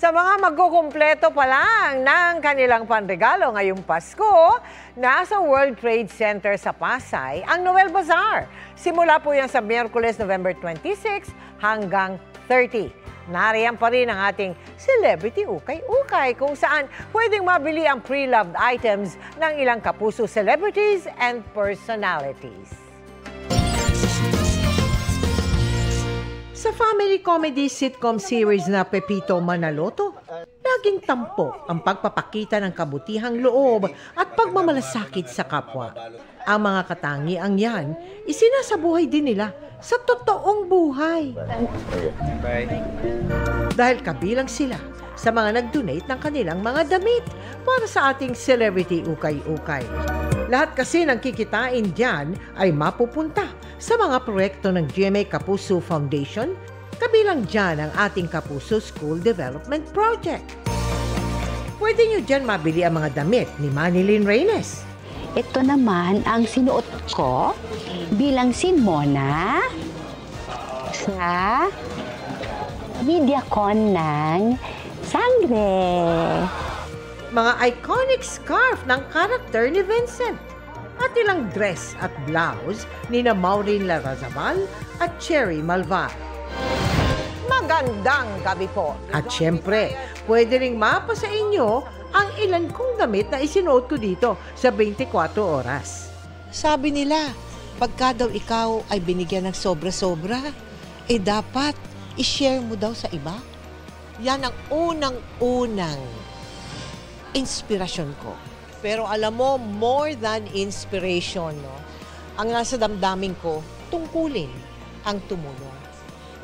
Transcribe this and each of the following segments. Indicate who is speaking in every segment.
Speaker 1: Sa mga magkukumpleto pa lang ng kanilang panregalo ngayong Pasko, nasa World Trade Center sa Pasay ang Noel Bazaar. Simula po yan sa Miyerkules, November 26 hanggang 30. Nariyan pa rin ang ating Celebrity Ukay-Ukay kung saan pwedeng mabili ang pre-loved items ng ilang kapuso celebrities and personalities. Sa family comedy sitcom series na Pepito Manaloto, laging tampo ang pagpapakita ng kabutihang loob at pagmamalasakit sa kapwa. Ang mga katangiang yan, isinasabuhay din nila sa totoong buhay. Dahil kabilang sila sa mga nag-donate ng kanilang mga damit para sa ating Celebrity Ukay-Ukay. Lahat kasi ng kikitain dyan ay mapupunta sa mga proyekto ng GMA Kapuso Foundation, kabilang dyan ang ating Kapuso School Development Project. Pwede nyo dyan mabili ang mga damit ni Manilyn Reynes.
Speaker 2: Ito naman ang sinuot ko bilang si Mona sa MediaCon ng Sangre.
Speaker 1: Mga iconic scarf ng karakter ni Vincent at ilang dress at blouse ni na Maureen Larrazabal at Cherry Malvar. Magandang gabi po. At syempre, pwede ring mapa sa inyo ang ilan kong damit na isinuot ko dito sa 24 oras. Sabi nila, pagka daw ikaw ay binigyan ng sobra-sobra, dapat i-share mo daw sa iba. Yan ang unang-unang inspirasyon ko. Pero alam mo, more than inspiration, no? Ang nasa damdamin ko, tungkulin ang tumulong.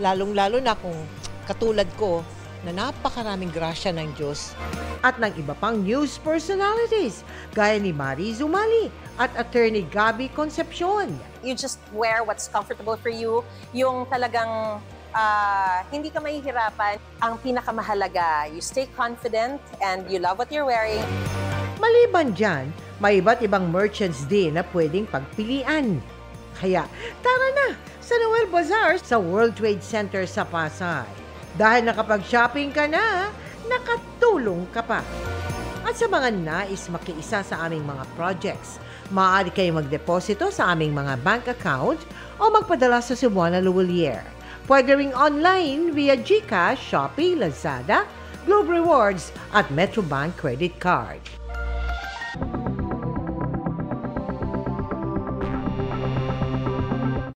Speaker 1: Lalong-lalo na kung katulad ko na napakaraming grasya ng Diyos at ng iba pang news personalities gaya ni Marie Zumali at Attorney Gabby Concepcion.
Speaker 3: You just wear what's comfortable for you, yung talagang hindi ka mahihirapan. Ang pinakamahalaga, you stay confident and you love what you're wearing.
Speaker 1: Maliban dyan, may iba't ibang merchants din na pwedeng pagpilian. Kaya tara na sa Noel Bazaar sa World Trade Center sa Pasay. Dahil nakapag-shopping ka na, nakatulong ka pa. At sa mga nais makiisa sa aming mga projects, maaari kayong magdeposito sa aming mga bank account o magpadala sa Cebuana Luwalier. Pwede ring online via GCash, Shopee, Lazada, Globe Rewards at Metrobank Credit Card.